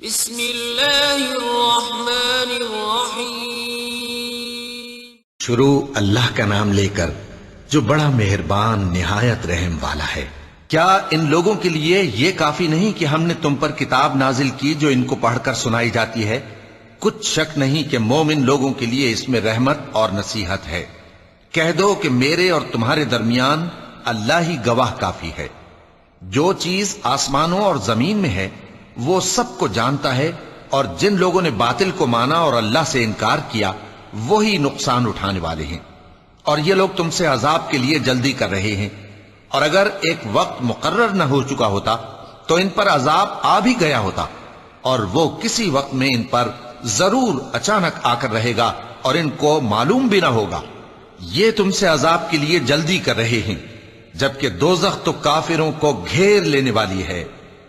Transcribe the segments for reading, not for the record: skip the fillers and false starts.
بسم اللہ الرحمن الرحیم۔ شروع اللہ کا نام لے کر جو بڑا مہربان نہایت رحم والا ہے۔ کیا ان لوگوں کے لیے یہ کافی نہیں کہ ہم نے تم پر کتاب نازل کی جو ان کو پڑھ کر سنائی جاتی ہے؟ کچھ شک نہیں کہ مومن لوگوں کے لیے اس میں رحمت اور نصیحت ہے۔ کہہ دو کہ میرے اور تمہارے درمیان اللہ ہی گواہ کافی ہے۔ جو چیز آسمانوں اور زمین میں ہے وہ سب کو جانتا ہے، اور جن لوگوں نے باطل کو مانا اور اللہ سے انکار کیا وہی نقصان اٹھانے والے ہیں۔ اور یہ لوگ تم سے عذاب کے لیے جلدی کر رہے ہیں، اور اگر ایک وقت مقرر نہ ہو چکا ہوتا تو ان پر عذاب آ بھی گیا ہوتا، اور وہ کسی وقت میں ان پر ضرور اچانک آ کر رہے گا اور ان کو معلوم بھی نہ ہوگا۔ یہ تم سے عذاب کے لیے جلدی کر رہے ہیں، جبکہ دوزخ تو کافروں کو گھیر لینے والی ہے۔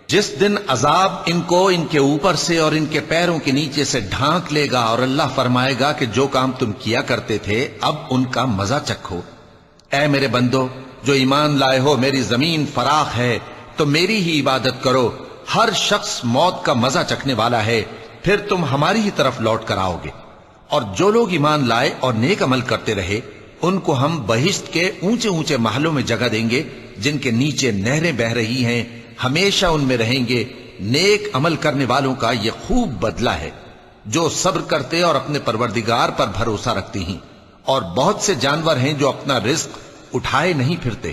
جس دن عذاب ان کو ان کے اوپر سے اور ان کے پیروں کے نیچے سے ڈھانک لے گا، اور اللہ فرمائے گا کہ جو کام تم کیا کرتے تھے اب ان کا مزہ چکھو۔ اے میرے بندو جو ایمان لائے ہو، میری زمین فراخ ہے تو میری ہی عبادت کرو۔ ہر شخص موت کا مزہ چکھنے والا ہے، پھر تم ہماری ہی طرف لوٹ کر آؤ گے۔ اور جو لوگ ایمان لائے اور نیک عمل کرتے رہے ان کو ہم بہشت کے اونچے اونچے محلوں میں جگہ دیں گے، جن کے نیچے نہریں بہ رہی ہیں، ہمیشہ ان میں رہیں گے۔ نیک عمل کرنے والوں کا یہ خوب بدلہ ہے، جو صبر کرتے اور اپنے پروردگار پر بھروسہ رکھتے ہیں۔ اور بہت سے جانور ہیں جو اپنا رزق اٹھائے نہیں پھرتے،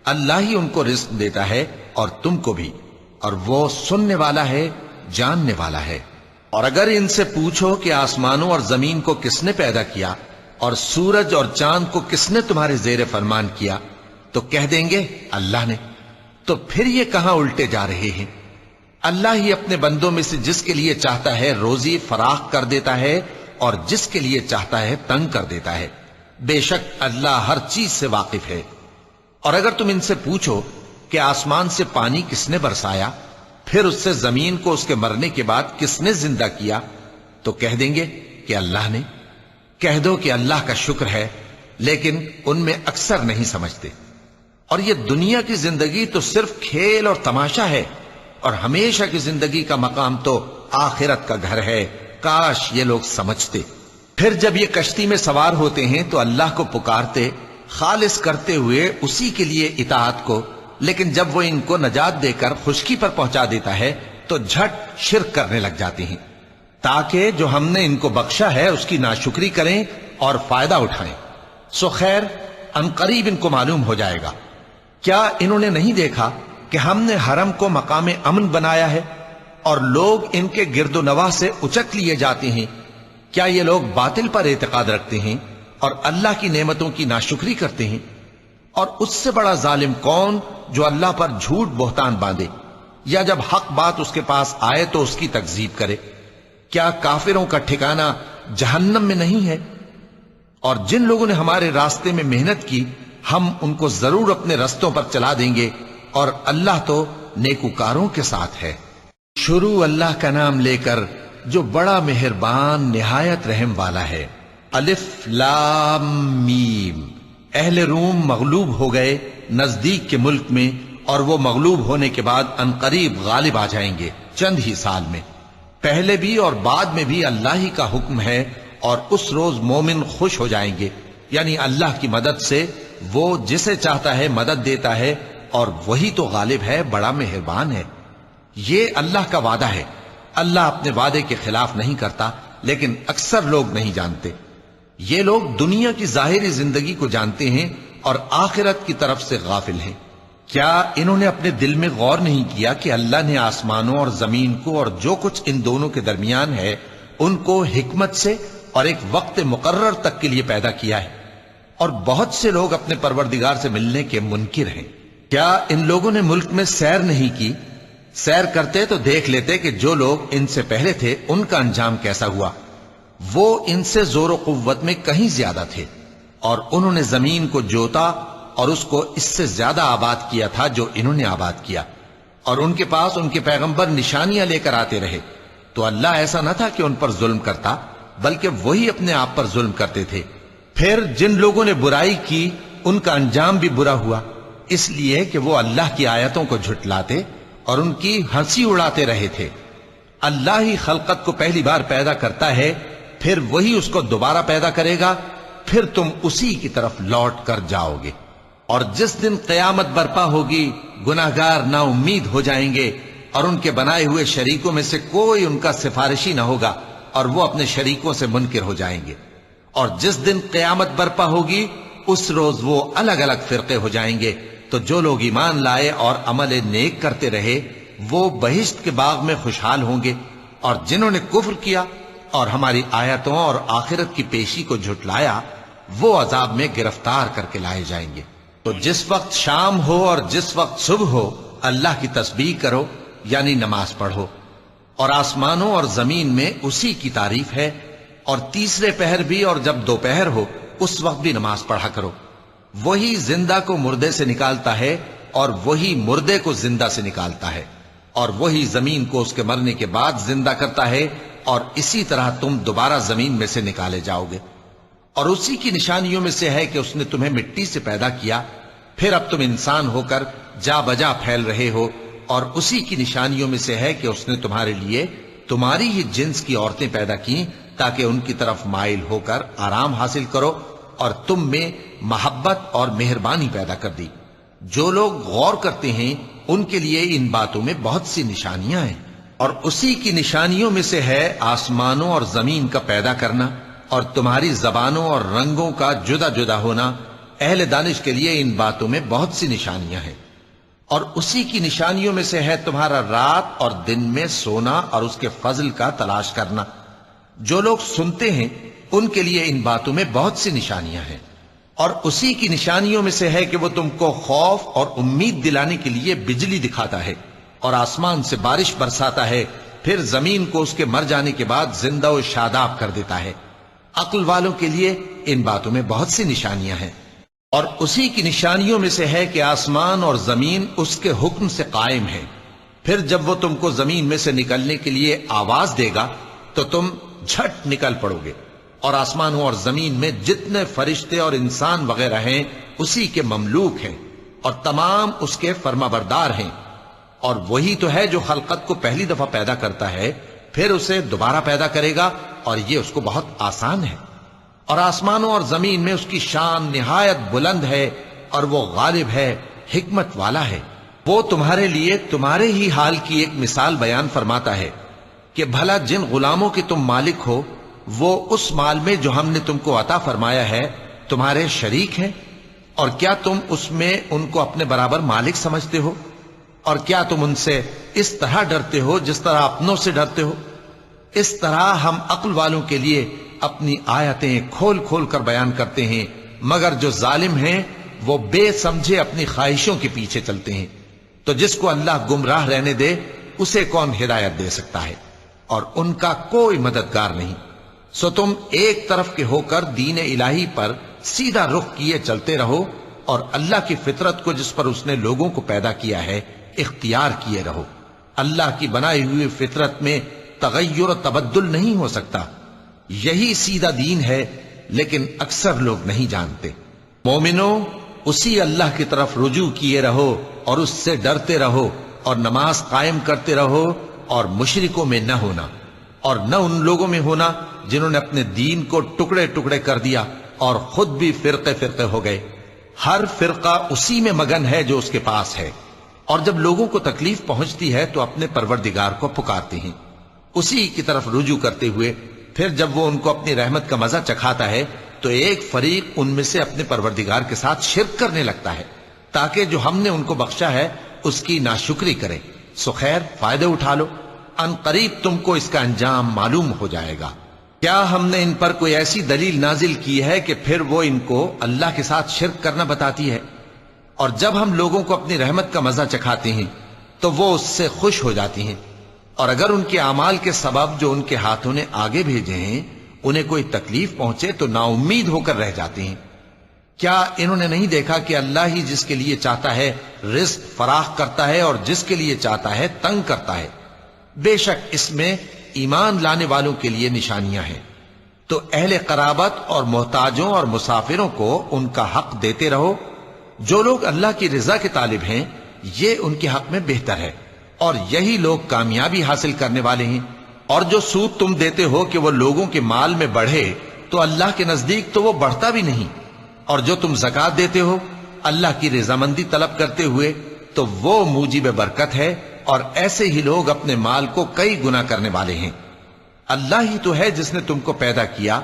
اللہ ہی ان کو رزق دیتا ہے اور تم کو بھی، اور وہ سننے والا ہے، جاننے والا ہے۔ اور اگر ان سے پوچھو کہ آسمانوں اور زمین کو کس نے پیدا کیا اور سورج اور چاند کو کس نے تمہارے زیر فرمان کیا، تو کہہ دیں گے اللہ نے۔ تو پھر یہ کہاں الٹے جا رہے ہیں؟ اللہ ہی اپنے بندوں میں سے جس کے لیے چاہتا ہے روزی فراخ کر دیتا ہے، اور جس کے لیے چاہتا ہے تنگ کر دیتا ہے۔ بے شک اللہ ہر چیز سے واقف ہے۔ اور اگر تم ان سے پوچھو کہ آسمان سے پانی کس نے برسایا، پھر اس سے زمین کو اس کے مرنے کے بعد کس نے زندہ کیا، تو کہہ دیں گے کہ اللہ نے۔ کہہ دو کہ اللہ کا شکر ہے، لیکن ان میں اکثر نہیں سمجھتے۔ اور یہ دنیا کی زندگی تو صرف کھیل اور تماشا ہے، اور ہمیشہ کی زندگی کا مقام تو آخرت کا گھر ہے۔ کاش یہ لوگ سمجھتے۔ پھر جب یہ کشتی میں سوار ہوتے ہیں تو اللہ کو پکارتے، خالص کرتے ہوئے اسی کے لیے اطاعت کو، لیکن جب وہ ان کو نجات دے کر خشکی پر پہنچا دیتا ہے تو جھٹ شرک کرنے لگ جاتے ہیں، تاکہ جو ہم نے ان کو بخشا ہے اس کی ناشکری کریں اور فائدہ اٹھائیں۔ سو خیر عنقریب ان کو معلوم ہو جائے گا۔ کیا انہوں نے نہیں دیکھا کہ ہم نے حرم کو مقام امن بنایا ہے، اور لوگ ان کے گرد و نواح سے اچک لیے جاتے ہیں؟ کیا یہ لوگ باطل پر اعتقاد رکھتے ہیں اور اللہ کی نعمتوں کی ناشکری کرتے ہیں؟ اور اس سے بڑا ظالم کون جو اللہ پر جھوٹ بہتان باندھے، یا جب حق بات اس کے پاس آئے تو اس کی تکذیب کرے؟ کیا کافروں کا ٹھکانہ جہنم میں نہیں ہے؟ اور جن لوگوں نے ہمارے راستے میں محنت کی ہم ان کو ضرور اپنے رستوں پر چلا دیں گے، اور اللہ تو نیکوکاروں کے ساتھ ہے۔ شروع اللہ کا نام لے کر جو بڑا مہربان نہایت رحم والا ہے۔ الف لام میم۔ اہل روم مغلوب ہو گئے نزدیک کے ملک میں، اور وہ مغلوب ہونے کے بعد عنقریب غالب آ جائیں گے چند ہی سال میں۔ پہلے بھی اور بعد میں بھی اللہ ہی کا حکم ہے، اور اس روز مومن خوش ہو جائیں گے، یعنی اللہ کی مدد سے۔ وہ جسے چاہتا ہے مدد دیتا ہے، اور وہی تو غالب ہے، بڑا مہربان ہے۔ یہ اللہ کا وعدہ ہے، اللہ اپنے وعدے کے خلاف نہیں کرتا، لیکن اکثر لوگ نہیں جانتے۔ یہ لوگ دنیا کی ظاہری زندگی کو جانتے ہیں اور آخرت کی طرف سے غافل ہیں۔ کیا انہوں نے اپنے دل میں غور نہیں کیا کہ اللہ نے آسمانوں اور زمین کو اور جو کچھ ان دونوں کے درمیان ہے ان کو حکمت سے اور ایک وقت مقرر تک کے لیے پیدا کیا ہے؟ اور بہت سے لوگ اپنے پروردگار سے ملنے کے منکر ہیں۔ کیا ان لوگوں نے ملک میں سیر نہیں کی؟ سیر کرتے تو دیکھ لیتے کہ جو لوگ ان سے پہلے تھے ان کا انجام کیسا ہوا۔ وہ ان سے زور و قوت میں کہیں زیادہ تھے، اور انہوں نے زمین کو جوتا اور اس کو اس سے زیادہ آباد کیا تھا جو انہوں نے آباد کیا، اور ان کے پاس ان کے پیغمبر نشانیاں لے کر آتے رہے۔ تو اللہ ایسا نہ تھا کہ ان پر ظلم کرتا، بلکہ وہی اپنے آپ پر ظلم کرتے تھے۔ پھر جن لوگوں نے برائی کی ان کا انجام بھی برا ہوا، اس لیے کہ وہ اللہ کی آیتوں کو جھٹلاتے اور ان کی ہنسی اڑاتے رہے تھے۔ اللہ ہی خلقت کو پہلی بار پیدا کرتا ہے، پھر وہی اس کو دوبارہ پیدا کرے گا، پھر تم اسی کی طرف لوٹ کر جاؤ گے۔ اور جس دن قیامت برپا ہوگی، گناہگار نا امید ہو جائیں گے، اور ان کے بنائے ہوئے شریکوں میں سے کوئی ان کا سفارشی نہ ہوگا، اور وہ اپنے شریکوں سے منکر ہو جائیں گے۔ اور جس دن قیامت برپا ہوگی، اس روز وہ الگ الگ فرقے ہو جائیں گے، تو جو لوگ ایمان لائے اور عمل نیک کرتے رہے وہ بہشت کے باغ میں خوشحال ہوں گے، اور جنہوں نے کفر کیا اور ہماری آیتوں اور آخرت کی پیشی کو جھٹلایا وہ عذاب میں گرفتار کر کے لائے جائیں گے۔ تو جس وقت شام ہو اور جس وقت صبح ہو، اللہ کی تسبیح کرو، یعنی نماز پڑھو، اور آسمانوں اور زمین میں اسی کی تعریف ہے، اور تیسرے پہر بھی اور جب دوپہر ہو اس وقت بھی نماز پڑھا کرو۔ وہی زندہ کو مردے سے نکالتا ہے اور وہی مردے کو زندہ سے نکالتا ہے، اور وہی زمین کو اس کے مرنے کے بعد زندہ کرتا ہے، اور اسی طرح تم دوبارہ زمین میں سے نکالے جاؤ گے۔ اور اسی کی نشانیوں میں سے ہے کہ اس نے تمہیں مٹی سے پیدا کیا، پھر اب تم انسان ہو کر جا بجا پھیل رہے ہو، اور اسی کی نشانیوں میں سے ہے کہ اس نے تمہارے لیے تمہاری ہی جنس کی عورتیں پیدا کی تاکہ ان کی طرف مائل ہو کر آرام حاصل کرو، اور تم میں محبت اور مہربانی پیدا کر دی۔ جو لوگ غور کرتے ہیں ان کے لیے ان باتوں میں بہت سی نشانیاں ہیں۔ اور اسی کی نشانیوں میں سے ہے آسمانوں اور زمین کا پیدا کرنا، اور تمہاری زبانوں اور رنگوں کا جدا جدا ہونا۔ اہل دانش کے لیے ان باتوں میں بہت سی نشانیاں ہیں۔ اور اسی کی نشانیوں میں سے ہے تمہارا رات اور دن میں سونا اور اس کے فضل کا تلاش کرنا۔ جو لوگ سنتے ہیں ان کے لیے ان باتوں میں بہت سی نشانیاں ہیں۔ اور اسی کی نشانیوں میں سے ہے کہ وہ تم کو خوف اور امید دلانے کے لیے بجلی دکھاتا ہے، اور آسمان سے بارش برساتا ہے، پھر زمین کو اس کے مر جانے کے بعد زندہ و شاداب کر دیتا ہے۔ عقل والوں کے لیے ان باتوں میں بہت سی نشانیاں ہیں۔ اور اسی کی نشانیوں میں سے ہے کہ آسمان اور زمین اس کے حکم سے قائم ہے، پھر جب وہ تم کو زمین میں سے نکلنے کے لیے آواز دے گا تو تم جھٹ نکل پڑو گے۔ اور آسمانوں اور زمین میں جتنے فرشتے اور انسان وغیرہ ہیں اسی کے مملوک ہیں، اور تمام اس کے فرما بردار ہیں۔ اور وہی تو ہے جو خلقت کو پہلی دفعہ پیدا کرتا ہے، پھر اسے دوبارہ پیدا کرے گا، اور یہ اس کو بہت آسان ہے۔ اور آسمانوں اور زمین میں اس کی شان نہایت بلند ہے، اور وہ غالب ہے، حکمت والا ہے۔ وہ تمہارے لیے تمہارے ہی حال کی ایک مثال بیان فرماتا ہے کہ بھلا جن غلاموں کے تم مالک ہو وہ اس مال میں جو ہم نے تم کو عطا فرمایا ہے تمہارے شریک ہیں، اور کیا تم اس میں ان کو اپنے برابر مالک سمجھتے ہو؟ اور کیا تم ان سے اس طرح ڈرتے ہو جس طرح اپنوں سے ڈرتے ہو؟ اس طرح ہم عقل والوں کے لیے اپنی آیتیں کھول کھول کر بیان کرتے ہیں، مگر جو ظالم ہیں وہ بے سمجھے اپنی خواہشوں کے پیچھے چلتے ہیں۔ تو جس کو اللہ گمراہ رہنے دے اسے کون ہدایت دے سکتا ہے؟ اور ان کا کوئی مددگار نہیں۔ سو تم ایک طرف کے ہو کر دین الہی پر سیدھا رخ کیے چلتے رہو، اور اللہ کی فطرت کو جس پر اس نے لوگوں کو پیدا کیا ہے اختیار کیے رہو۔ اللہ کی بنائی ہوئی فطرت میں تغیر و تبدل نہیں ہو سکتا۔ یہی سیدھا دین ہے، لیکن اکثر لوگ نہیں جانتے۔ مومنو، اسی اللہ کی طرف رجوع کیے رہو اور اس سے ڈرتے رہو، اور نماز قائم کرتے رہو، اور مشرکوں میں نہ ہونا، اور نہ ان لوگوں میں ہونا جنہوں نے اپنے دین کو ٹکڑے ٹکڑے کر دیا اور خود بھی فرقے فرقے ہو گئے۔ ہر فرقہ اسی میں مگن ہے جو اس کے پاس ہے، اور جب لوگوں کو تکلیف پہنچتی ہے تو اپنے پروردگار کو پکارتے ہیں، اسی کی طرف رجوع کرتے ہوئے پھر جب وہ ان کو اپنی رحمت کا مزہ چکھاتا ہے تو ایک فریق ان میں سے اپنے پروردگار کے ساتھ شرک کرنے لگتا ہے تاکہ جو ہم نے ان کو بخشا ہے اس کی ناشکری کریں۔ سو خیر، فائدے اٹھا لو، ان قریب تم کو اس کا انجام معلوم ہو جائے گا۔ کیا ہم نے ان پر کوئی ایسی دلیل نازل کی ہے کہ پھر وہ ان کو اللہ کے ساتھ شرک کرنا بتاتی ہے؟ اور جب ہم لوگوں کو اپنی رحمت کا مزہ چکھاتے ہیں تو وہ اس سے خوش ہو جاتی ہیں، اور اگر ان کے اعمال کے سبب جو ان کے ہاتھوں نے آگے بھیجے ہیں انہیں کوئی تکلیف پہنچے تو نا امید ہو کر رہ جاتے ہیں۔ کیا انہوں نے نہیں دیکھا کہ اللہ ہی جس کے لیے چاہتا ہے رزق فراخ کرتا ہے اور جس کے لیے چاہتا ہے تنگ کرتا ہے؟ بے شک اس میں ایمان لانے والوں کے لیے نشانیاں ہیں۔ تو اہل قرابت اور محتاجوں اور مسافروں کو ان کا حق دیتے رہو۔ جو لوگ اللہ کی رضا کے طالب ہیں یہ ان کے حق میں بہتر ہے، اور یہی لوگ کامیابی حاصل کرنے والے ہیں۔ اور جو سود تم دیتے ہو کہ وہ لوگوں کے مال میں بڑھے تو اللہ کے نزدیک تو وہ بڑھتا بھی نہیں، اور جو تم زکات دیتے ہو اللہ کی رضامندی طلب کرتے ہوئے تو وہ موجب برکت ہے، اور ایسے ہی لوگ اپنے مال کو کئی گنا کرنے والے ہیں۔ اللہ ہی تو ہے جس نے تم کو پیدا کیا،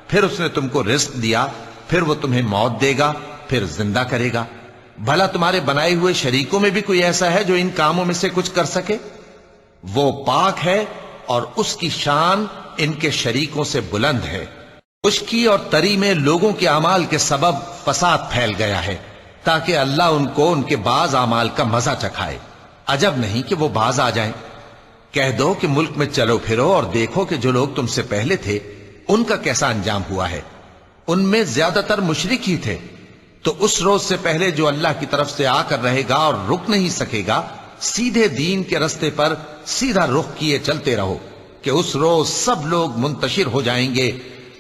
پھر اس نے تم کو رزق دیا، پھر وہ تمہیں موت دے گا، پھر زندہ کرے گا۔ بھلا تمہارے بنائے ہوئے شریکوں میں بھی کوئی ایسا ہے جو ان کاموں میں سے کچھ کر سکے؟ وہ پاک ہے اور اس کی شان ان کے شریکوں سے بلند ہے۔ خشکی اور تری میں لوگوں کے اعمال کے سبب فساد پھیل گیا ہے، تاکہ اللہ ان کو ان کے بعض اعمال کا مزہ چکھائے۔ عجب نہیں کہ وہ باز آ جائیں۔ کہہ دو کہ ملک میں چلو پھرو اور دیکھو کہ جو لوگ تم سے پہلے تھے ان کا کیسا انجام ہوا ہے۔ ان میں زیادہ تر مشرک ہی تھے، تو اس روز سے پہلے جو اللہ کی طرف سے آ کر رہے گا اور رک نہیں سکے گا، سیدھے دین کے رستے پر سیدھا رخ کیے چلتے رہو کہ اس روز سب لوگ منتشر ہو جائیں گے۔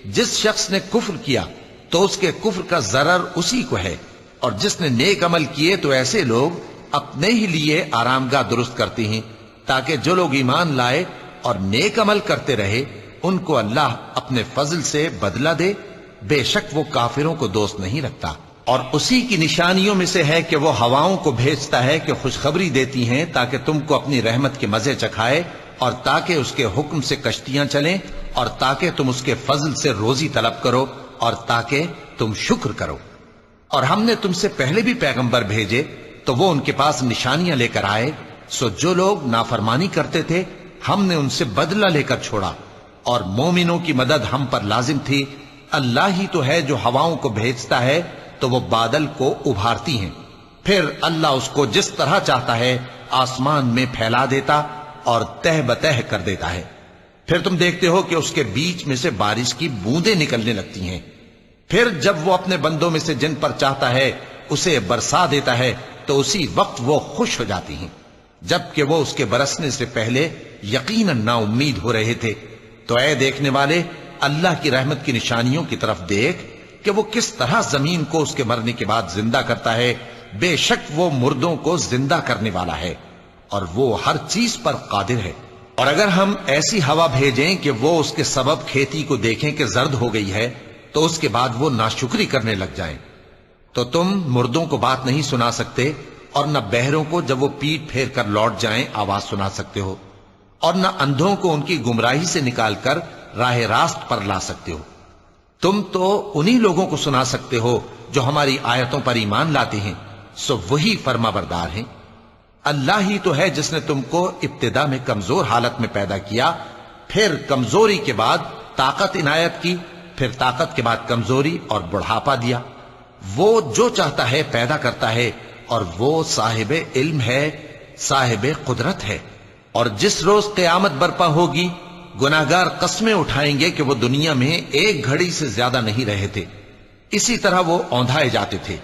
جس شخص نے کفر کیا تو اس کے کفر کا ضرر اسی کو ہے، اور جس نے نیک عمل کیے تو ایسے لوگ اپنے ہی لیے آرام گاہ درست کرتے ہیں، تاکہ جو لوگ ایمان لائے اور نیک عمل کرتے رہے ان کو اللہ اپنے فضل سے بدلہ دے۔ بے شک وہ کافروں کو دوست نہیں رکھتا۔ اور اسی کی نشانیوں میں سے ہے کہ وہ ہواؤں کو بھیجتا ہے کہ خوشخبری دیتی ہیں تاکہ تم کو اپنی رحمت کے مزے چکھائے، اور تاکہ اس کے حکم سے کشتیاں چلیں، اور تاکہ تم اس کے فضل سے روزی طلب کرو، اور تاکہ تم شکر کرو۔ اور ہم نے تم سے پہلے بھی پیغمبر بھیجے تو وہ ان کے پاس نشانیاں لے کر آئے، سو جو لوگ نافرمانی کرتے تھے ہم نے ان سے بدلہ لے کر چھوڑا، اور مومنوں کی مدد ہم پر لازم تھی۔ اللہ ہی تو ہے جو ہواؤں کو بھیجتا ہے تو وہ بادل کو ابھارتی ہیں، پھر اللہ اس کو جس طرح چاہتا ہے آسمان میں پھیلا دیتا اور تہ بتہ کر دیتا ہے۔ پھر تم دیکھتے ہو کہ اس کے بیچ میں سے بارش کی بوندیں نکلنے لگتی ہیں، پھر جب وہ اپنے بندوں میں سے جن پر چاہتا ہے اسے برسا دیتا ہے تو اسی وقت وہ خوش ہو جاتی ہیں، جبکہ وہ اس کے برسنے سے پہلے یقیناً نا امید ہو رہے تھے۔ تو اے دیکھنے والے، اللہ کی رحمت کی نشانیوں کی طرف دیکھ کہ وہ کس طرح زمین کو اس کے مرنے کے بعد زندہ کرتا ہے۔ بے شک وہ مردوں کو زندہ کرنے والا ہے اور وہ ہر چیز پر قادر ہے۔ اور اگر ہم ایسی ہوا بھیجیں کہ وہ اس کے سبب کھیتی کو دیکھیں کہ زرد ہو گئی ہے تو اس کے بعد وہ ناشکری کرنے لگ جائیں، تو تم مردوں کو بات نہیں سنا سکتے، اور نہ بہروں کو جب وہ پیٹ پھیر کر لوٹ جائیں آواز سنا سکتے ہو، اور نہ اندھوں کو ان کی گمراہی سے نکال کر راہ راست پر لا سکتے ہو۔ تم تو انہی لوگوں کو سنا سکتے ہو جو ہماری آیتوں پر ایمان لاتے ہیں، سو وہی فرما بردار ہیں۔ اللہ ہی تو ہے جس نے تم کو ابتدا میں کمزور حالت میں پیدا کیا، پھر کمزوری کے بعد طاقت عنایت کی، پھر طاقت کے بعد کمزوری اور بڑھاپا دیا۔ وہ جو چاہتا ہے پیدا کرتا ہے، اور وہ صاحب علم ہے، صاحب قدرت ہے۔ اور جس روز قیامت برپا ہوگی گناہگار قسمیں اٹھائیں گے کہ وہ دنیا میں ایک گھڑی سے زیادہ نہیں رہے تھے، اسی طرح وہ اوندھائے جاتے تھے۔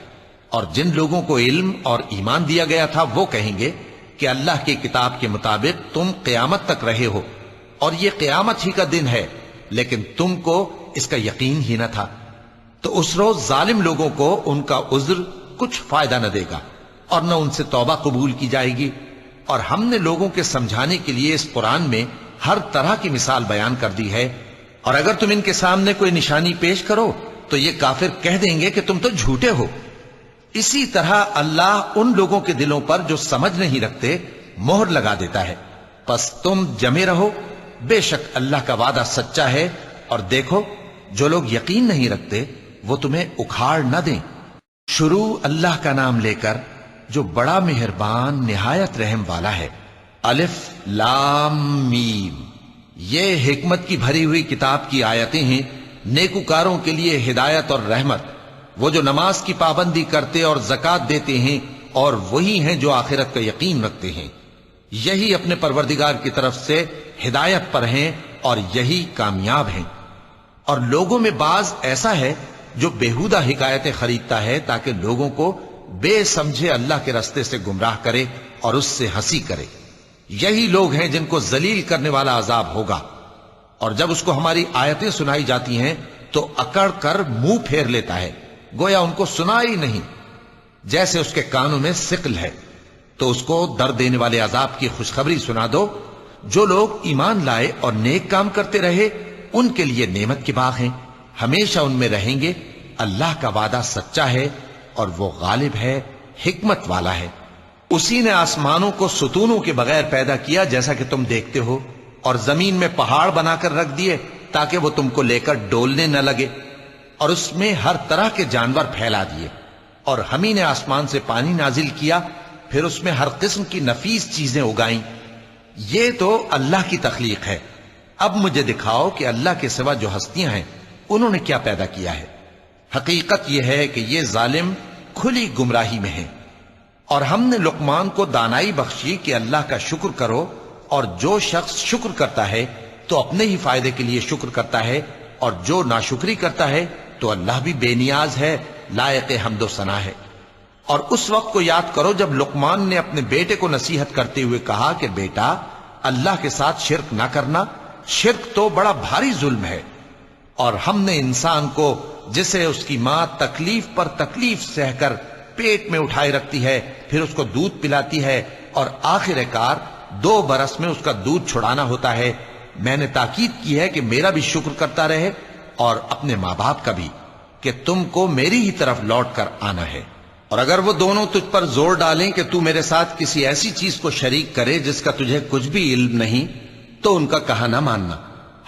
اور جن لوگوں کو علم اور ایمان دیا گیا تھا وہ کہیں گے کہ اللہ کی کتاب کے مطابق تم قیامت تک رہے ہو، اور یہ قیامت ہی کا دن ہے، لیکن تم کو اس کا یقین ہی نہ تھا۔ تو اس روز ظالم لوگوں کو ان کا عذر کچھ فائدہ نہ دے گا، اور نہ ان سے توبہ قبول کی جائے گی۔ اور ہم نے لوگوں کے سمجھانے کے لیے اس قرآن میں ہر طرح کی مثال بیان کر دی ہے، اور اگر تم ان کے سامنے کوئی نشانی پیش کرو تو یہ کافر کہہ دیں گے کہ تم تو جھوٹے ہو۔ اسی طرح اللہ ان لوگوں کے دلوں پر جو سمجھ نہیں رکھتے مہر لگا دیتا ہے۔ پس تم جمے رہو، بے شک اللہ کا وعدہ سچا ہے، اور دیکھو جو لوگ یقین نہیں رکھتے وہ تمہیں اکھاڑ نہ دیں۔ شروع اللہ کا نام لے کر جو بڑا مہربان نہایت رحم والا ہے۔ الف لام میم، یہ حکمت کی بھری ہوئی کتاب کی آیتیں ہیں، نیکوکاروں کے لیے ہدایت اور رحمت۔ وہ جو نماز کی پابندی کرتے اور زکوٰۃ دیتے ہیں، اور وہی ہیں جو آخرت کا یقین رکھتے ہیں، یہی اپنے پروردگار کی طرف سے ہدایت پر ہیں اور یہی کامیاب ہیں۔ اور لوگوں میں بعض ایسا ہے جو بےہودہ حکایتیں خریدتا ہے تاکہ لوگوں کو بے سمجھے اللہ کے رستے سے گمراہ کرے اور اس سے ہنسی کرے۔ یہی لوگ ہیں جن کو ذلیل کرنے والا عذاب ہوگا، اور جب اس کو ہماری آیتیں سنائی جاتی ہیں تو اکڑ کر منہ پھیر لیتا ہے، گویا ان کو سنا ہی نہیں، جیسے اس کے کانوں میں ثقل ہے۔ تو اس کو درد دینے والے عذاب کی خوشخبری سنا دو جو لوگ ایمان لائے اور نیک کام کرتے رہے ان کے لیے نعمت کے باغ ہیں، ہمیشہ ان میں رہیں گے۔ اللہ کا وعدہ سچا ہے اور وہ غالب ہے، حکمت والا ہے۔ اسی نے آسمانوں کو ستونوں کے بغیر پیدا کیا جیسا کہ تم دیکھتے ہو، اور زمین میں پہاڑ بنا کر رکھ دیے تاکہ وہ تم کو لے کر ڈولنے نہ لگے، اور اس میں ہر طرح کے جانور پھیلا دیے، اور ہم ہی نے آسمان سے پانی نازل کیا، پھر اس میں ہر قسم کی نفیس چیزیں اگائیں۔ یہ تو اللہ کی تخلیق ہے۔ اب مجھے دکھاؤ کہ اللہ کے سوا جو ہستیاں ہیں انہوں نے کیا پیدا کیا ہے۔ حقیقت یہ ہے کہ یہ ظالم کھلی گمراہی میں ہیں۔ اور ہم نے لقمان کو دانائی بخشی کہ اللہ کا شکر کرو، اور جو شخص شکر کرتا ہے تو اپنے ہی فائدے کے لیے شکر کرتا ہے، اور جو ناشکری کرتا ہے تو اللہ بھی بے نیاز ہے، لائق حمد و ثنا ہے۔ اور اس وقت کو یاد کرو جب لقمان نے اپنے بیٹے کو نصیحت کرتے ہوئے کہا کہ بیٹا، اللہ کے ساتھ شرک نہ کرنا، شرک تو بڑا بھاری ظلم ہے۔ اور ہم نے انسان کو جسے اس کی ماں تکلیف پر تکلیف سہ کر پیٹ میں اٹھائے رکھتی ہے، پھر اس کو دودھ پلاتی ہے، اور آخر کار 2 برس میں اس کا دودھ چھڑانا ہوتا ہے، میں نے تاکید کی ہے کہ میرا بھی شکر کرتا رہے اور اپنے ماں باپ کا بھی، کہ تم کو میری ہی طرف لوٹ کر آنا ہے۔ اور اگر وہ دونوں تجھ پر زور ڈالیں کہ تو میرے ساتھ کسی ایسی چیز کو شریک کرے جس کا تجھے کچھ بھی علم نہیں، تو ان کا کہا نہ ماننا،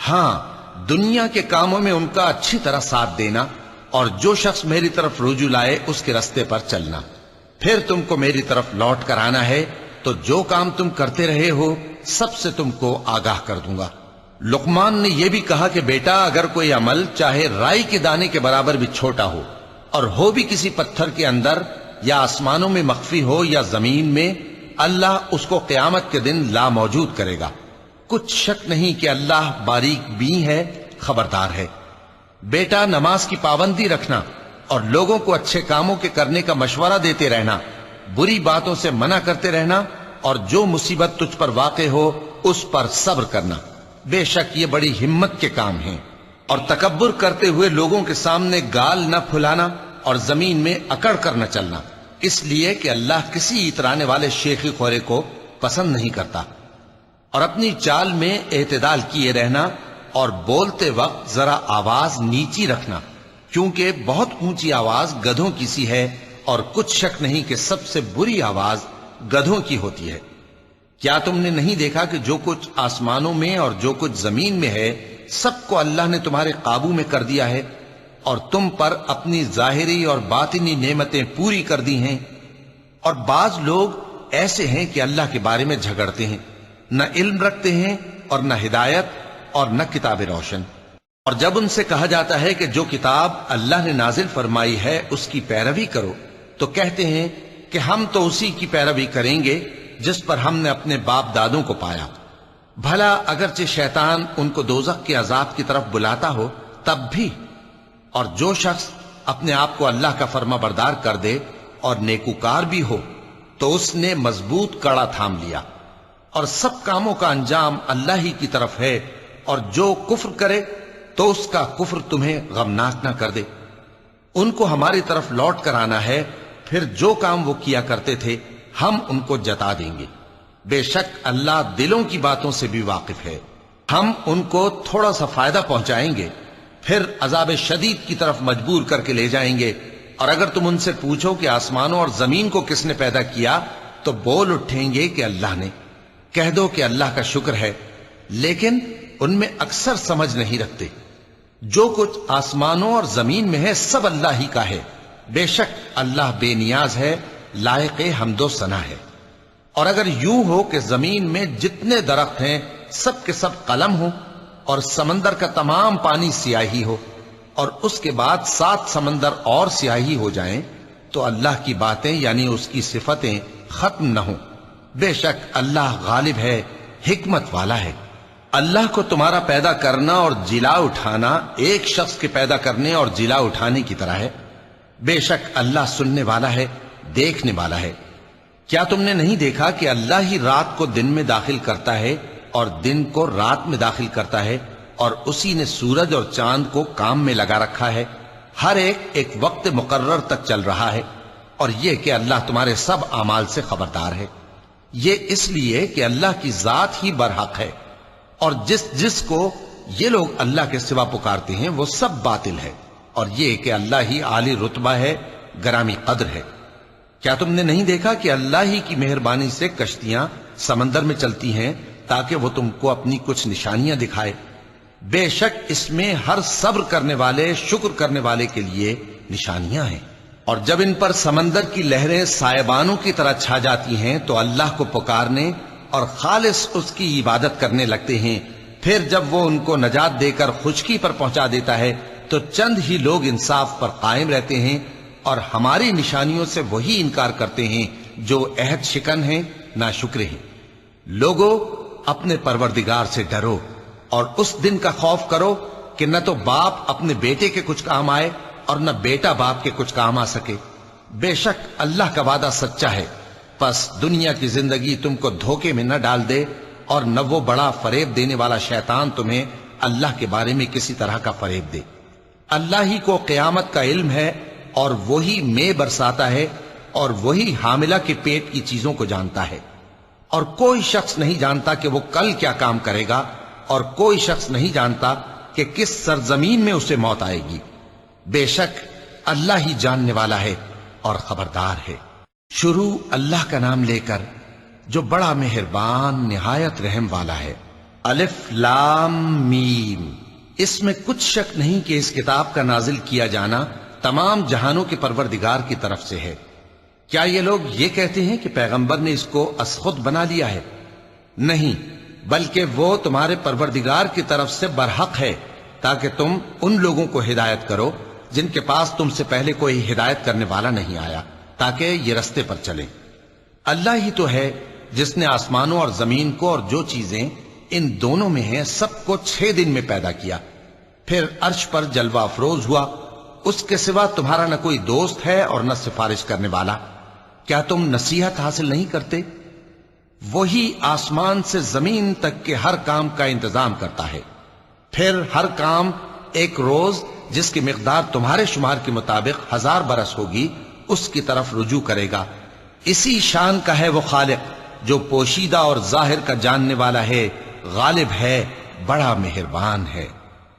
ہاں دنیا کے کاموں میں ان کا اچھی طرح ساتھ دینا، اور جو شخص میری طرف رجوع لائے اس کے رستے پر چلنا۔ پھر تم کو میری طرف لوٹ کر آنا ہے، تو جو کام تم کرتے رہے ہو سب سے تم کو آگاہ کر دوں گا۔ لقمان نے یہ بھی کہا کہ بیٹا، اگر کوئی عمل چاہے رائی کے دانے کے برابر بھی چھوٹا ہو، اور ہو بھی کسی پتھر کے اندر یا آسمانوں میں مخفی ہو یا زمین میں، اللہ اس کو قیامت کے دن لا موجود کرے گا۔ کچھ شک نہیں کہ اللہ باریک بین ہے، خبردار ہے۔ بیٹا، نماز کی پابندی رکھنا اور لوگوں کو اچھے کاموں کے کرنے کا مشورہ دیتے رہنا، بری باتوں سے منع کرتے رہنا، اور جو مصیبت تجھ پر واقع ہو اس پر صبر کرنا، بے شک یہ بڑی ہمت کے کام ہیں۔ اور تکبر کرتے ہوئے لوگوں کے سامنے گال نہ پھلانا اور زمین میں اکڑ کر نہ چلنا، اس لیے کہ اللہ کسی اترانے والے شیخی خورے کو پسند نہیں کرتا۔ اور اپنی چال میں اعتدال کیے رہنا، اور بولتے وقت ذرا آواز نیچی رکھنا، کیونکہ بہت اونچی آواز گدھوں کی سی ہے، اور کچھ شک نہیں کہ سب سے بری آواز گدھوں کی ہوتی ہے۔ کیا تم نے نہیں دیکھا کہ جو کچھ آسمانوں میں اور جو کچھ زمین میں ہے سب کو اللہ نے تمہارے قابو میں کر دیا ہے، اور تم پر اپنی ظاہری اور باطنی نعمتیں پوری کر دی ہیں۔ اور بعض لوگ ایسے ہیں کہ اللہ کے بارے میں جھگڑتے ہیں، نہ علم رکھتے ہیں اور نہ ہدایت اور نہ کتاب روشن۔ اور جب ان سے کہا جاتا ہے کہ جو کتاب اللہ نے نازل فرمائی ہے اس کی پیروی کرو، تو کہتے ہیں کہ ہم تو اسی کی پیروی کریں گے جس پر ہم نے اپنے باپ دادوں کو پایا۔ بھلا اگرچہ شیطان ان کو دوزخ کے عذاب کی طرف بلاتا ہو تب بھی۔ اور جو شخص اپنے آپ کو اللہ کا فرما بردار کر دے اور نیکوکار بھی ہو تو اس نے مضبوط کڑا تھام لیا، اور سب کاموں کا انجام اللہ ہی کی طرف ہے۔ اور جو کفر کرے تو اس کا کفر تمہیں غمناک نہ کر دے۔ ان کو ہماری طرف لوٹ کر آنا ہے، پھر جو کام وہ کیا کرتے تھے ہم ان کو جتا دیں گے۔ بے شک اللہ دلوں کی باتوں سے بھی واقف ہے۔ ہم ان کو تھوڑا سا فائدہ پہنچائیں گے، پھر عذاب شدید کی طرف مجبور کر کے لے جائیں گے۔ اور اگر تم ان سے پوچھو کہ آسمانوں اور زمین کو کس نے پیدا کیا، تو بول اٹھیں گے کہ اللہ نے۔ کہہ دو کہ اللہ کا شکر ہے، لیکن ان میں اکثر سمجھ نہیں رکھتے۔ جو کچھ آسمانوں اور زمین میں ہے سب اللہ ہی کا ہے، بے شک اللہ بے نیاز ہے، لائق حمد و ثنا ہے۔ اور اگر یوں ہو کہ زمین میں جتنے درخت ہیں سب کے سب قلم ہو، اور سمندر کا تمام پانی سیاہی ہو، اور اس کے بعد 7 سمندر اور سیاہی ہو جائیں، تو اللہ کی باتیں یعنی اس کی صفتیں ختم نہ ہوں۔ بے شک اللہ غالب ہے، حکمت والا ہے۔ اللہ کو تمہارا پیدا کرنا اور جلا اٹھانا ایک شخص کے پیدا کرنے اور جلا اٹھانے کی طرح ہے۔ بے شک اللہ سننے والا ہے، دیکھنے والا ہے۔ کیا تم نے نہیں دیکھا کہ اللہ ہی رات کو دن میں داخل کرتا ہے اور دن کو رات میں داخل کرتا ہے، اور اسی نے سورج اور چاند کو کام میں لگا رکھا ہے، ہر ایک وقت مقرر تک چل رہا ہے، اور یہ کہ اللہ تمہارے سب اعمال سے خبردار ہے۔ یہ اس لیے کہ اللہ کی ذات ہی برحق ہے، اور جس جس کو یہ لوگ اللہ کے سوا پکارتے ہیں وہ سب باطل ہے، اور یہ کہ اللہ ہی عالی رتبہ ہے، گرامی قدر ہے۔ کیا تم نے نہیں دیکھا کہ اللہ ہی کی مہربانی سے کشتیاں سمندر میں چلتی ہیں تاکہ وہ تم کو اپنی کچھ نشانیاں دکھائے؟ بے شک اس میں ہر صبر کرنے والے، شکر کرنے والے کے لیے نشانیاں ہیں۔ اور جب ان پر سمندر کی لہریں سائبانوں کی طرح چھا جاتی ہیں تو اللہ کو پکارنے اور خالص اس کی عبادت کرنے لگتے ہیں، پھر جب وہ ان کو نجات دے کر خشکی پر پہنچا دیتا ہے تو چند ہی لوگ انصاف پر قائم رہتے ہیں، اور ہماری نشانیوں سے وہی انکار کرتے ہیں جو عہد شکن ہیں، ناشکرے ہیں۔ لوگو، اپنے پروردگار سے ڈرو اور اس دن کا خوف کرو کہ نہ تو باپ اپنے بیٹے کے کچھ کام آئے اور نہ بیٹا باپ کے کچھ کام آ سکے۔ بے شک اللہ کا وعدہ سچا ہے، پس دنیا کی زندگی تم کو دھوکے میں نہ ڈال دے، اور نہ وہ بڑا فریب دینے والا شیطان تمہیں اللہ کے بارے میں کسی طرح کا فریب دے۔ اللہ ہی کو قیامت کا علم ہے، اور وہی میں برساتا ہے، اور وہی حاملہ کے پیٹ کی چیزوں کو جانتا ہے، اور کوئی شخص نہیں جانتا کہ وہ کل کیا کام کرے گا، اور کوئی شخص نہیں جانتا کہ کس سرزمین میں اسے موت آئے گی۔ بے شک اللہ ہی جاننے والا ہے اور خبردار ہے۔ شروع اللہ کا نام لے کر جو بڑا مہربان نہایت رحم والا ہے۔ الف لام میم۔ اس میں کچھ شک نہیں کہ اس کتاب کا نازل کیا جانا تمام جہانوں کے پروردگار کی طرف سے ہے۔ کیا یہ لوگ یہ کہتے ہیں کہ پیغمبر نے اس کو از خود بنا لیا ہے؟ نہیں، بلکہ وہ تمہارے پروردگار کی طرف سے برحق ہے، تاکہ تم ان لوگوں کو ہدایت کرو جن کے پاس تم سے پہلے کوئی ہدایت کرنے والا نہیں آیا، تاکہ یہ رستے پر چلیں۔ اللہ ہی تو ہے جس نے آسمانوں اور زمین کو اور جو چیزیں ان دونوں میں ہیں سب کو 6 دن میں پیدا کیا، پھر عرش پر جلوہ افروز ہوا۔ اس کے سوا تمہارا نہ کوئی دوست ہے اور نہ سفارش کرنے والا۔ کیا تم نصیحت حاصل نہیں کرتے؟ وہی آسمان سے زمین تک کے ہر کام کا انتظام کرتا ہے، پھر ہر کام ایک روز جس کی مقدار تمہارے شمار کے مطابق 1000 برس ہوگی اس کی طرف رجوع کرے گا۔ اسی شان کا ہے وہ خالق جو پوشیدہ اور ظاہر کا جاننے والا ہے، غالب ہے، بڑا مہربان ہے۔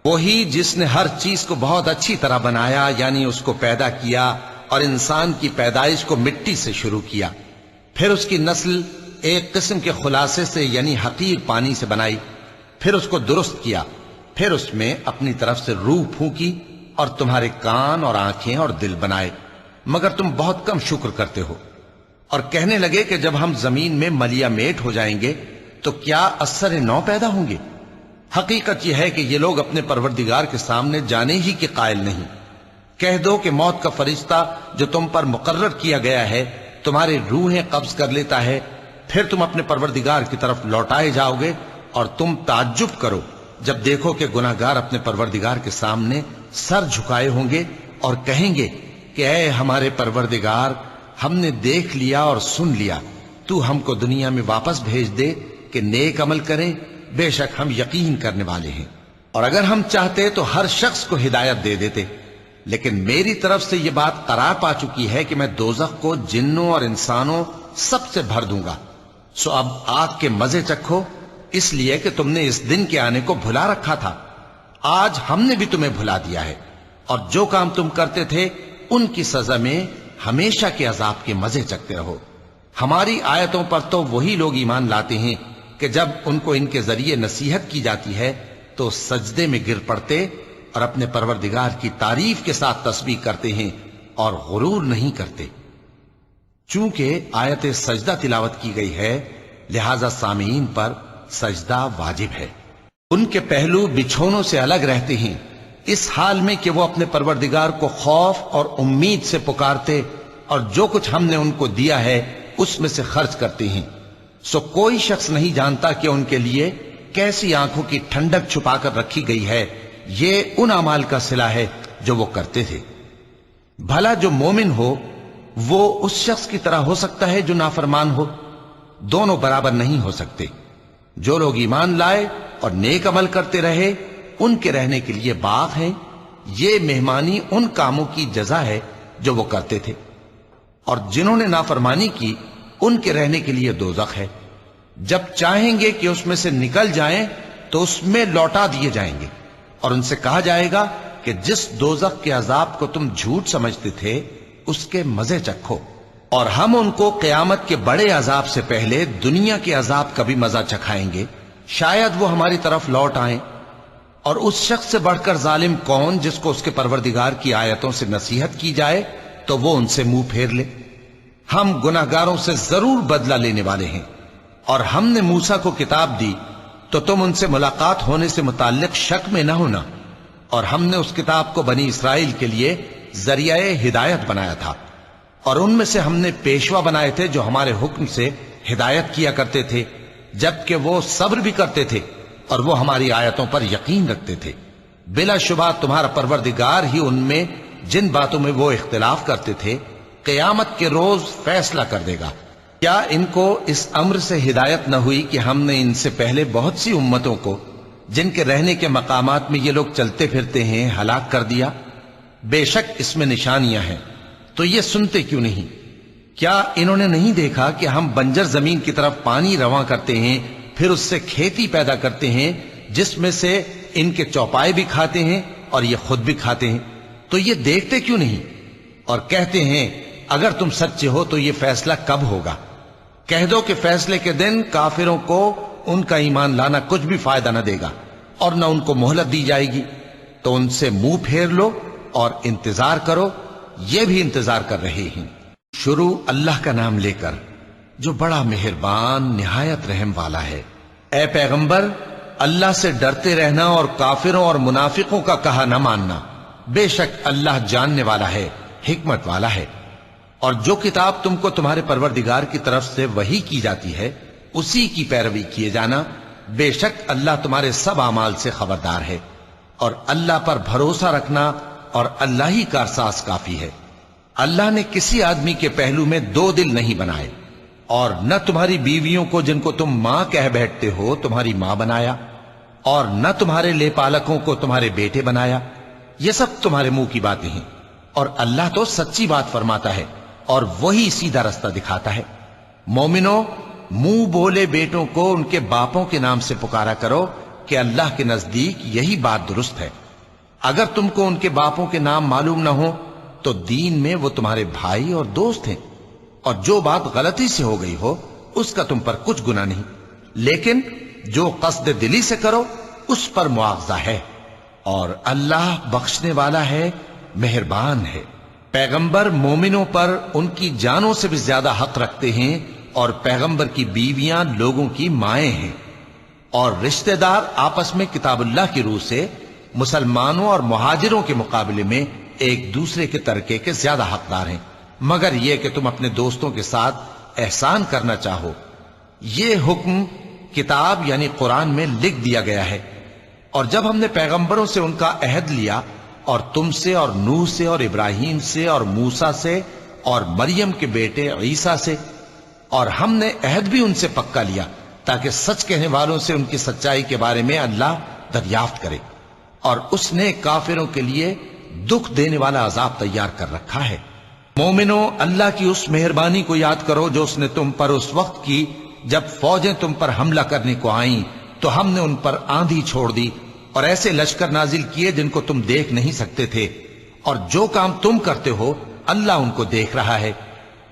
وہی جس نے ہر چیز کو بہت اچھی طرح بنایا، یعنی اس کو پیدا کیا اور انسان کی پیدائش کو مٹی سے شروع کیا، پھر اس کی نسل ایک قسم کے خلاصے سے یعنی حقیر پانی سے بنائی، پھر اس کو درست کیا، پھر اس میں اپنی طرف سے روح پھونکی اور تمہارے کان اور آنکھیں اور دل بنائے، مگر تم بہت کم شکر کرتے ہو۔ اور کہنے لگے کہ جب ہم زمین میں ملیا میٹ ہو جائیں گے تو کیا اثر نو پیدا ہوں گے؟ حقیقت یہ ہے کہ یہ لوگ اپنے پروردگار کے سامنے جانے ہی کے قائل نہیں۔ کہہ دو کہ موت کا فرشتہ جو تم پر مقرر کیا گیا ہے تمہاری روحیں قبض کر لیتا ہے، پھر تم اپنے پروردگار کی طرف لوٹائے جاؤ گے، اور تم تعجب کرو جب دیکھو کہ گناہگار اپنے پروردگار کے سامنے سر جھکائے ہوں گے اور کہیں گے کہ اے ہمارے پروردگار، ہم نے دیکھ لیا اور سن لیا، تو ہم کو دنیا میں واپس بھیج دے کہ نیک عمل کریں، بے شک ہم یقین کرنے والے ہیں۔ اور اگر ہم چاہتے تو ہر شخص کو ہدایت دے دیتے، لیکن میری طرف سے یہ بات قرار پا چکی ہے کہ میں دوزخ کو جنوں اور انسانوں سب سے بھر دوں گا، سو اب آگ کے مزے چکھو، اس لیے کہ تم نے اس دن کے آنے کو بھلا رکھا تھا۔ آج ہم نے بھی تمہیں بھلا دیا ہے، اور جو کام تم کرتے تھے ان کی سزا میں ہمیشہ کے عذاب کے مزے چکتے رہو۔ ہماری آیتوں پر تو وہی لوگ ایمان لاتے ہیں کہ جب ان کو ان کے ذریعے نصیحت کی جاتی ہے تو سجدے میں گر پڑتے اور اپنے پروردگار کی تعریف کے ساتھ تسبیح کرتے ہیں اور غرور نہیں کرتے۔ چونکہ آیت سجدہ تلاوت کی گئی ہے لہذا سامعین پر سجدہ واجب ہے۔ ان کے پہلو بچھونوں سے الگ رہتے ہیں، اس حال میں کہ وہ اپنے پروردگار کو خوف اور امید سے پکارتے اور جو کچھ ہم نے ان کو دیا ہے اس میں سے خرچ کرتے ہیں۔ سو کوئی شخص نہیں جانتا کہ ان کے لیے کیسی آنکھوں کی ٹھنڈک چھپا کر رکھی گئی ہے، یہ ان اعمال کا صلہ ہے جو وہ کرتے تھے۔ بھلا جو مومن ہو وہ اس شخص کی طرح ہو سکتا ہے جو نافرمان ہو؟ دونوں برابر نہیں ہو سکتے۔ جو لوگ ایمان لائے اور نیک عمل کرتے رہے ان کے رہنے کے لیے باغ ہیں، یہ مہمانی ان کاموں کی جزا ہے جو وہ کرتے تھے، اور جنہوں نے نافرمانی کی ان کے رہنے کے لیے دوزخ ہے، جب چاہیں گے کہ اس میں سے نکل جائیں تو اس میں لوٹا دیے جائیں گے، اور ان سے کہا جائے گا کہ جس دوزخ کے عذاب کو تم جھوٹ سمجھتے تھے اس کے مزے چکھو، اور ہم ان کو قیامت کے بڑے عذاب سے پہلے دنیا کے عذاب کا بھی مزہ چکھائیں گے، شاید وہ ہماری طرف لوٹ آئیں۔ اور اس شخص سے بڑھ کر ظالم کون جس کو اس کے پروردگار کی آیتوں سے نصیحت کی جائے تو وہ ان سے منہ پھیر لے۔ ہم گناہگاروں سے ضرور بدلہ لینے والے ہیں، اور ہم نے موسیٰ کو کتاب دی تو تم ان سے ملاقات ہونے سے متعلق شک میں نہ ہونا، اور ہم نے اس کتاب کو بنی اسرائیل کے لیے ذریعہ ہدایت بنایا تھا، اور ان میں سے ہم نے پیشوا بنائے تھے جو ہمارے حکم سے ہدایت کیا کرتے تھے، جبکہ وہ صبر بھی کرتے تھے اور وہ ہماری آیتوں پر یقین رکھتے تھے۔ بلا شبہ تمہارا پروردگار ہی ان میں جن باتوں میں وہ اختلاف کرتے تھے قیامت کے روز فیصلہ کر دے گا۔ کیا ان کو اس امر سے ہدایت نہ ہوئی کہ ہم نے ان سے پہلے بہت سی امتوں کو جن کے رہنے کے مقامات میں یہ لوگ چلتے پھرتے ہیں ہلاک کر دیا؟ بے شک اس میں نشانیاں ہیں، تو یہ سنتے کیوں نہیں؟ کیا انہوں نے نہیں دیکھا کہ ہم بنجر زمین کی طرف پانی رواں کرتے ہیں، پھر اس سے کھیتی پیدا کرتے ہیں جس میں سے ان کے چوپائے بھی کھاتے ہیں اور یہ خود بھی کھاتے ہیں؟ تو یہ دیکھتے کیوں نہیں؟ اور کہتے ہیں اگر تم سچے ہو تو یہ فیصلہ کب ہوگا؟ کہہ دو کہ فیصلے کے دن کافروں کو ان کا ایمان لانا کچھ بھی فائدہ نہ دے گا اور نہ ان کو مہلت دی جائے گی، تو ان سے منہ پھیر لو اور انتظار کرو، یہ بھی انتظار کر رہے ہیں۔ شروع اللہ کا نام لے کر جو بڑا مہربان نہایت رحم والا ہے۔ اے پیغمبر، اللہ سے ڈرتے رہنا اور کافروں اور منافقوں کا کہا نہ ماننا، بے شک اللہ جاننے والا ہے، حکمت والا ہے۔ اور جو کتاب تم کو تمہارے پروردگار کی طرف سے وحی کی جاتی ہے اسی کی پیروی کیے جانا، بے شک اللہ تمہارے سب اعمال سے خبردار ہے۔ اور اللہ پر بھروسہ رکھنا اور اللہ ہی کا احساس کافی ہے۔ اللہ نے کسی آدمی کے پہلو میں دو دل نہیں بنائے، اور نہ تمہاری بیویوں کو جن کو تم ماں کہہ بیٹھتے ہو تمہاری ماں بنایا، اور نہ تمہارے لے پالکوں کو تمہارے بیٹے بنایا۔ یہ سب تمہارے منہ کی باتیں ہیں، اور اللہ تو سچی بات فرماتا ہے اور وہی سیدھا رستہ دکھاتا ہے۔ مومنو، منہ بولے بیٹوں کو ان کے باپوں کے نام سے پکارا کرو کہ اللہ کے نزدیک یہی بات درست ہے۔ اگر تم کو ان کے باپوں کے نام معلوم نہ ہو تو دین میں وہ تمہارے بھائی اور دوست ہیں، اور جو بات غلطی سے ہو گئی ہو اس کا تم پر کچھ گناہ نہیں، لیکن جو قصد دلی سے کرو اس پر مواخذہ ہے، اور اللہ بخشنے والا ہے، مہربان ہے۔ پیغمبر مومنوں پر ان کی جانوں سے بھی زیادہ حق رکھتے ہیں، اور پیغمبر کی بیویاں لوگوں کی مائیں ہیں، اور رشتہ دار آپس میں کتاب اللہ کی روح سے مسلمانوں اور مہاجروں کے مقابلے میں ایک دوسرے کے ترکے کے زیادہ حقدار ہیں، مگر یہ کہ تم اپنے دوستوں کے ساتھ احسان کرنا چاہو۔ یہ حکم کتاب یعنی قرآن میں لکھ دیا گیا ہے۔ اور جب ہم نے پیغمبروں سے ان کا عہد لیا، اور تم سے اور نوح سے اور ابراہیم سے اور موسیٰ سے اور مریم کے بیٹے عیسیٰ سے، اور ہم نے عہد بھی ان سے پکا لیا تاکہ سچ کہنے والوں سے ان کی سچائی کے بارے میں اللہ دریافت کرے، اور اس نے کافروں کے لیے دکھ دینے والا عذاب تیار کر رکھا ہے۔ مومنو، اللہ کی اس مہربانی کو یاد کرو جو اس نے تم پر اس وقت کی جب فوجیں تم پر حملہ کرنے کو آئیں تو ہم نے ان پر آندھی چھوڑ دی اور ایسے لشکر نازل کیے جن کو تم دیکھ نہیں سکتے تھے، اور جو کام تم کرتے ہو اللہ ان کو دیکھ رہا ہے۔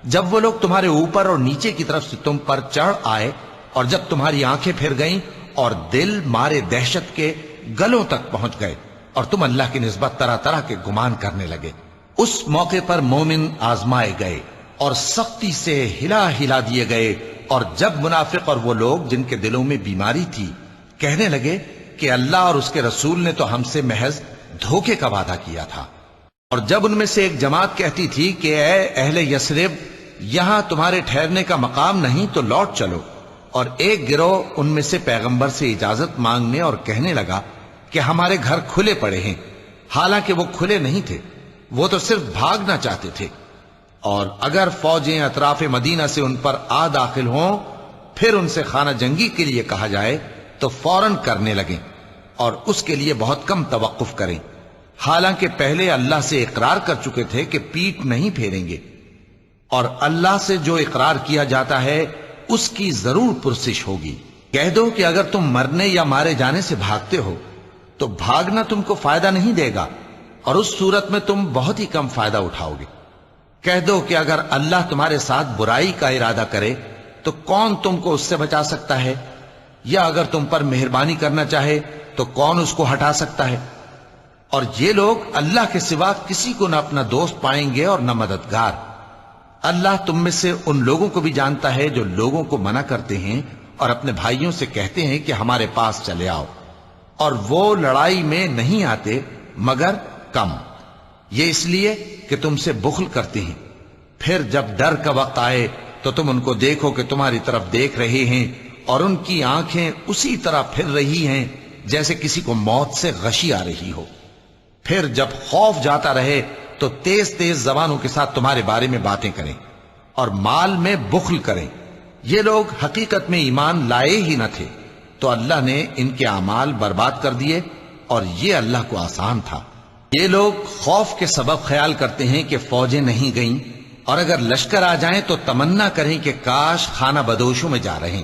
جب وہ لوگ تمہارے اوپر اور نیچے کی طرف سے تم پر چڑھ آئے، اور جب تمہاری آنکھیں پھر گئیں اور دل مارے دہشت کے گلوں تک پہنچ گئے، اور تم اللہ کی نسبت طرح طرح کے گمان کرنے لگے، اس موقع پر مومن آزمائے گئے اور سختی سے ہلا ہلا دیے گئے۔ اور جب منافق اور وہ لوگ جن کے دلوں میں بیماری تھی کہنے لگے کہ اللہ اور اس کے رسول نے تو ہم سے محض دھوکے کا وعدہ کیا تھا، اور جب ان میں سے ایک جماعت کہتی تھی کہ اے اہل یثرب، یہاں تمہارے ٹھہرنے کا مقام نہیں تو لوٹ چلو، اور ایک گروہ ان میں سے پیغمبر سے اجازت مانگنے اور کہنے لگا کہ ہمارے گھر کھلے پڑے ہیں، حالانکہ وہ کھلے نہیں تھے، وہ تو صرف بھاگنا چاہتے تھے۔ اور اگر فوجیں اطراف مدینہ سے ان پر آ داخل ہوں پھر ان سے خانہ جنگی کے لیے کہا جائے تو فوراً کرنے لگیں، اور اس کے لیے بہت کم توقف کریں، حالانکہ پہلے اللہ سے اقرار کر چکے تھے کہ پیٹ نہیں پھیریں گے۔ اور اللہ سے جو اقرار کیا جاتا ہے اس کی ضرور پرسش ہوگی۔ کہہ دو کہ اگر تم مرنے یا مارے جانے سے بھاگتے ہو تو بھاگنا تم کو فائدہ نہیں دے گا، اور اس صورت میں تم بہت ہی کم فائدہ اٹھاؤ گے۔ کہہ دو کہ اگر اللہ تمہارے ساتھ برائی کا ارادہ کرے تو کون تم کو اس سے بچا سکتا ہے، یا اگر تم پر مہربانی کرنا چاہے تو کون اس کو ہٹا سکتا ہے؟ اور یہ لوگ اللہ کے سوا کسی کو نہ اپنا دوست پائیں گے اور نہ مددگار۔ اللہ تم میں سے ان لوگوں کو بھی جانتا ہے جو لوگوں کو منع کرتے ہیں اور اپنے بھائیوں سے کہتے ہیں کہ ہمارے پاس چلے آؤ، اور وہ لڑائی میں نہیں آتے مگر کم، یہ اس لیے کہ تم سے بخل کرتے ہیں۔ پھر جب ڈر کا وقت آئے تو تم ان کو دیکھو کہ تمہاری طرف دیکھ رہے ہیں، اور ان کی آنکھیں اسی طرح پھر رہی ہیں جیسے کسی کو موت سے غشی آ رہی ہو۔ پھر جب خوف جاتا رہے تو تیز تیز زبانوں کے ساتھ تمہارے بارے میں باتیں کریں اور مال میں بخل کریں۔ یہ لوگ حقیقت میں ایمان لائے ہی نہ تھے، تو اللہ نے ان کے اعمال برباد کر دیے، اور یہ اللہ کو آسان تھا۔ یہ لوگ خوف کے سبب خیال کرتے ہیں کہ فوجیں نہیں گئیں، اور اگر لشکر آ جائیں تو تمنا کریں کہ کاش خانہ بدوشوں میں جا رہیں،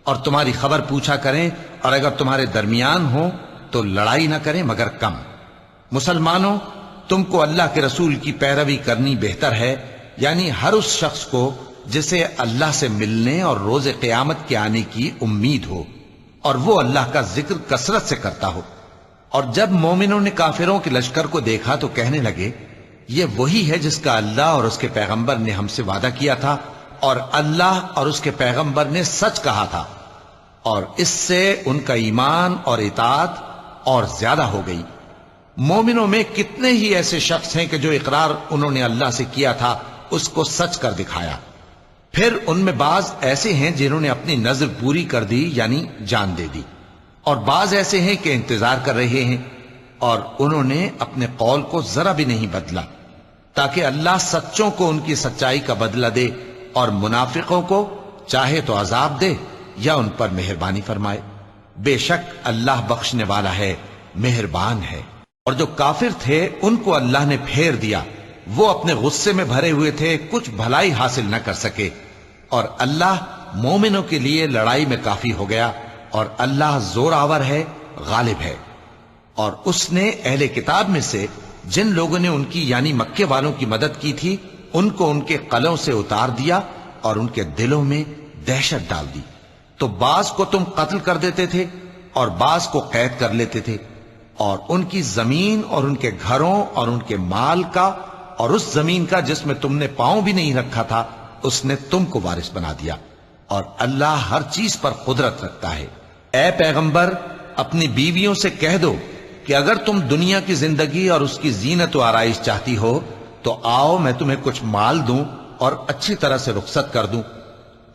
اور تمہاری خبر پوچھا کریں، اور اگر تمہارے درمیان ہو تو لڑائی نہ کریں مگر کم۔ مسلمانوں، تم کو اللہ کے رسول کی پیروی کرنی بہتر ہے، یعنی ہر اس شخص کو جسے اللہ سے ملنے اور روز قیامت کے آنے کی امید ہو، اور وہ اللہ کا ذکر کثرت سے کرتا ہو۔ اور جب مومنوں نے کافروں کے لشکر کو دیکھا تو کہنے لگے، یہ وہی ہے جس کا اللہ اور اس کے پیغمبر نے ہم سے وعدہ کیا تھا، اور اللہ اور اس کے پیغمبر نے سچ کہا تھا، اور اس سے ان کا ایمان اور اطاعت اور زیادہ ہو گئی۔ مومنوں میں کتنے ہی ایسے شخص ہیں کہ جو اقرار انہوں نے اللہ سے کیا تھا اس کو سچ کر دکھایا۔ پھر ان میں بعض ایسے ہیں جنہوں نے اپنی نظر پوری کر دی، یعنی جان دے دی، اور بعض ایسے ہیں کہ انتظار کر رہے ہیں، اور انہوں نے اپنے قول کو ذرا بھی نہیں بدلا، تاکہ اللہ سچوں کو ان کی سچائی کا بدلہ دے، اور منافقوں کو چاہے تو عذاب دے یا ان پر مہربانی فرمائے۔ بے شک اللہ بخشنے والا ہے، مہربان ہے۔ اور جو کافر تھے ان کو اللہ نے پھیر دیا، وہ اپنے غصے میں بھرے ہوئے تھے، کچھ بھلائی حاصل نہ کر سکے، اور اللہ مومنوں کے لیے لڑائی میں کافی ہو گیا، اور اللہ زور آور ہے، غالب ہے۔ اور اس نے اہل کتاب میں سے جن لوگوں نے ان کی یعنی مکے والوں کی مدد کی تھی ان کو ان کے قلعوں سے اتار دیا اور ان کے دلوں میں دہشت ڈال دی، تو بعض کو تم قتل کر دیتے تھے اور بعض کو قید کر لیتے تھے، اور ان کی زمین اور ان کے گھروں اور ان کے مال کا اور اس زمین کا جس میں تم نے پاؤں بھی نہیں رکھا تھا اس نے تم کو وارث بنا دیا، اور اللہ ہر چیز پر قدرت رکھتا ہے۔ اے پیغمبر، اپنی بیویوں سے کہہ دو کہ اگر تم دنیا کی زندگی اور اس کی زینت و آرائش چاہتی ہو تو آؤ میں تمہیں کچھ مال دوں اور اچھی طرح سے رخصت کر دوں،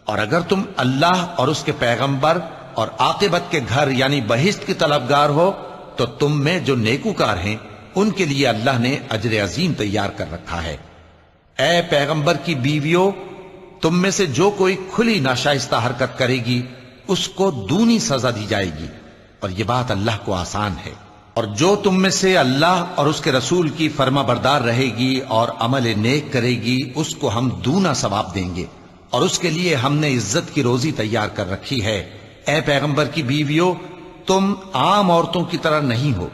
اور اگر تم اللہ اور اس کے پیغمبر اور عاقبت کے گھر یعنی بہشت کی طلبگار ہو تو تم میں جو نیکوکار ہیں ان کے لیے اللہ نے اجر عظیم تیار کر رکھا ہے۔ اے پیغمبر کی بیویوں، تم میں سے جو کوئی کھلی ناشائستہ حرکت کرے گی اس کو دونی سزا دی جائے گی، اور یہ بات اللہ کو آسان ہے۔ اور جو تم میں سے اللہ اور اس کے رسول کی فرما بردار رہے گی اور عمل نیک کرے گی اس کو ہم دونا ثواب دیں گے، اور اس کے لیے ہم نے عزت کی روزی تیار کر رکھی ہے۔ اے پیغمبر کی بیویوں، تم عام عورتوں کی طرح نہیں ہو۔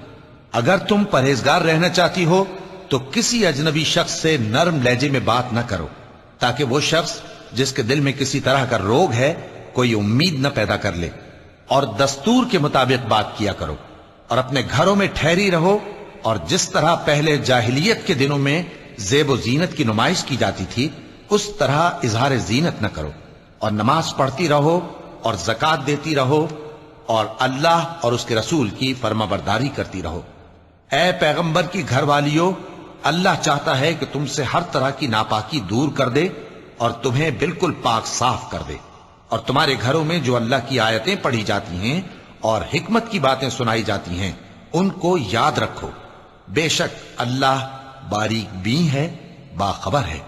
اگر تم پرہیزگار رہنا چاہتی ہو تو کسی اجنبی شخص سے نرم لہجے میں بات نہ کرو، تاکہ وہ شخص جس کے دل میں کسی طرح کا روگ ہے کوئی امید نہ پیدا کر لے، اور دستور کے مطابق بات کیا کرو، اور اپنے گھروں میں ٹھہری رہو، اور جس طرح پہلے جاہلیت کے دنوں میں زیب و زینت کی نمائش کی جاتی تھی اس طرح اظہار زینت نہ کرو، اور نماز پڑھتی رہو اور زکوٰۃ دیتی رہو، اور اللہ اور اس کے رسول کی فرما برداری کرتی رہو۔ اے پیغمبر کی گھر والیوں، اللہ چاہتا ہے کہ تم سے ہر طرح کی ناپاکی دور کر دے اور تمہیں بالکل پاک صاف کر دے، اور تمہارے گھروں میں جو اللہ کی آیتیں پڑھی جاتی ہیں اور حکمت کی باتیں سنائی جاتی ہیں ان کو یاد رکھو، بے شک اللہ باریک بین ہے، باخبر ہے۔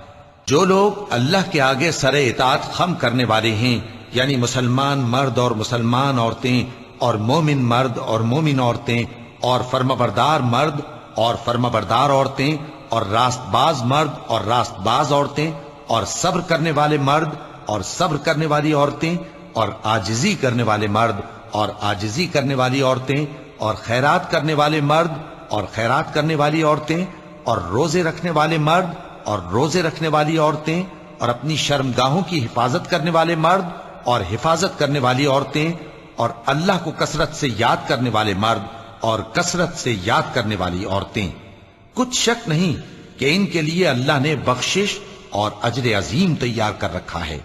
جو لوگ اللہ کے آگے سر اطاعت خم کرنے والے ہیں، یعنی مسلمان مرد اور مسلمان عورتیں اور مومن مرد اور مومن عورتیں اور فرمانبردار مرد اور فرمانبردار عورتیں اور راست باز مرد اور راست باز عورتیں اور صبر کرنے والے مرد اور صبر کرنے والی عورتیں اور عاجزی کرنے والے مرد اور عاجزی کرنے والی عورتیں اور خیرات کرنے والے مرد اور خیرات کرنے والی عورتیں اور روزے رکھنے والے مرد اور روزے رکھنے والی عورتیں اور اپنی شرمگاہوں کی حفاظت کرنے والے مرد اور حفاظت کرنے والی عورتیں اور اللہ کو کثرت سے یاد کرنے والے مرد اور کثرت سے یاد کرنے والی عورتیں۔ کچھ شک نہیں کہ ان کے لیے اللہ نے بخشش اور اجر عظیم تیار کر رکھا ہے،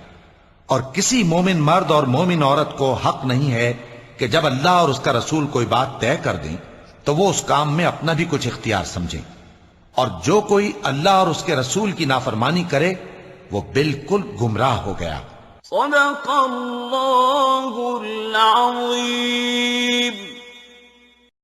اور کسی مومن مرد اور مومن عورت کو حق نہیں ہے کہ جب اللہ اور اس کا رسول کوئی بات طے کر دیں تو وہ اس کام میں اپنا بھی کچھ اختیار سمجھیں، اور جو کوئی اللہ اور اس کے رسول کی نافرمانی کرے وہ بالکل گمراہ ہو گیا۔ صدق اللہ العظیم۔